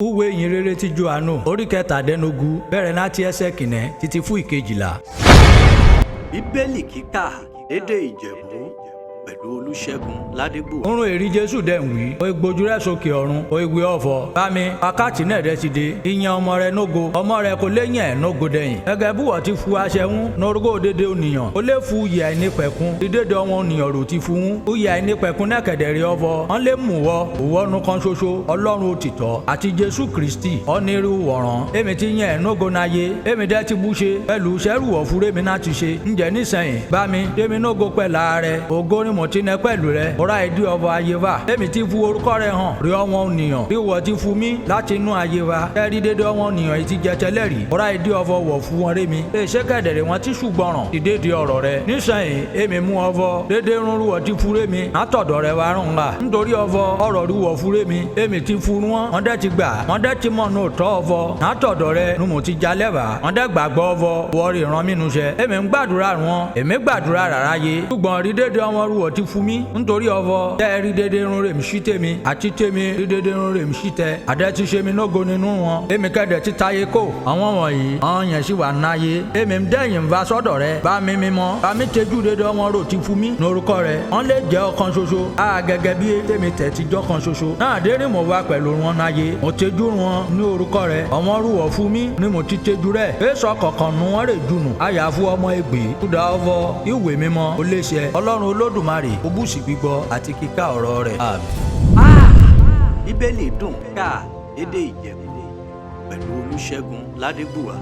Uwe ìyìnrere ti Jòhánù orí kẹtàdínlógún bẹ̀rẹ̀ láti ẹsẹ̀ kìíní títí fún ìkejìlá. Bíbélì kíkà lédè Ìjẹ̀bú pẹ̀lú Olusegun Ladegbuwa. Orun èrí Jésù dẹ̀ ń wí, ó gbójú rẹ̀ sókè ọ̀run, ó gbé ọ̀fọ̀. Bámi, wákàtí náà dẹ̀ ti dé, ìyẹn ọmọ rẹ̀ nógo, ọmọ rẹ̀ kò léyìn ẹ̀ nógo dẹ̀yìn. Gẹ́gẹ́ bí wọ́n ti fu aṣẹ́hún, norúkọ dédé ònìyàn, ó lè fu yẹ àìnípẹ̀kun, dídéde ọmọ ònìyàn rò ti fún, ó yẹ àìnípẹ̀kun náà kẹ̀dẹ̀rẹ̀ ọ̀fọ̀. Wọ́n lè mú wọ, òwọ́nu kan ṣoṣo, Ọlọ́run òtítọ́, àti Jésù Kristi, ọ̀nìrú wọ̀ràn. Èmi ti yẹn nógo náyé, èmi dẹ̀ ti bú ṣe, pẹ̀lú ṣẹ́rù ọ̀fúrẹ́ mi náà ti ṣe. Ǹjẹ́ nísẹ̀yìn, bámi, tèmi nógo pẹ̀lú ààrẹ, ògo ni mo ti nẹ pẹ̀lú rẹ̀, ọ̀rá ìdí ọ̀fọ̀ ayé wa. Èmi ti fu orúkọ rẹ̀ hàn, rí ọmọ ònìyàn, bí wọ́n ti fún mi láti inú ayé wa. Ẹ̀rí dédé ọmọ ònìyàn yìí ti jẹ tẹ́lẹ̀ rí, ọ̀rá ìdí ọ̀fọ̀ wọ̀ fún wọn rémi. Èṣe kẹ̀dẹ̀rẹ̀ wọn ti ṣùgbọ́ràn, ti dédé ọ̀rọ̀ rẹ̀. Nísẹ̀yìn, èmi mú ọ̀fọ̀, dédé rúnrú wọ́n ti fún rémi, látọ̀dọ̀ rẹ̀ wá rún la. Nítorí ọ̀fọ̀ ọ̀rọ̀ rí wọ̀ fún rémi, èmi ti fún wọn, wọ́n dẹ̀ ti gbà, wọ́n dẹ̀ ti mọ̀ ní òótọ́ ọ̀fọ̀. Látọ̀dọ̀ rẹ̀ ni mo ti jalẹ̀ wá, wọ́n dẹ̀ gbàgbọ́ ọ̀fọ̀, wọ́n rí rán mi nuṣẹ́. Èmi ń gbàdúrà wọn, èmi gbàdúrà rárá yé. Ṣùgbọ́n rí dédé ọmọ rú wọ́n ti fún mi, nítorí ọ̀fọ̀ tẹ́ rí dédé rún rèmi sí tèmi, àti tèmi rí dédé rún rèmi sí tẹ. Àdẹ ti ṣe mi nógo nínú wọn. Èmi kẹ́dẹ̀ ti táyé kó, àwọn wọ̀nyí, àwọn yẹn sì wà náyé. Èmi ń dẹ́yìn va sọ́dọ̀ rẹ̀, bá mi mímọ́, bá mi tẹ́jú dédé ọmọ rò ti fún mi lórúkọ rẹ̀. Wọ́n lè jẹ́ ọ̀kan ṣoṣo, á gẹ́gẹ́ bí tèmi tẹ̀ ti jọ́ kan ṣoṣo. Náà dé ní mo wá pẹ̀lú wọn náyé. Mo tẹ́jú wọn ní orúkọ rẹ̀, ọmọ rúwọ̀ fún mi ni mo ti tẹ́jú rẹ̀. Èso kọ̀ọ̀kan nu wọn rè jùnù, àyà fún ọmọ ègbè, kúdà ọ̀fọ̀, ìwé mímọ́, ó lè ṣe Ọlọ́run Olódùmarè, ó bùsì gbígbọ́ àti kíkà ọ̀rọ̀ rẹ̀. Àmín. Bíbélì dùn ká lédè Ìjẹ̀bú pẹ̀lú Olusegun Ladegbuwa.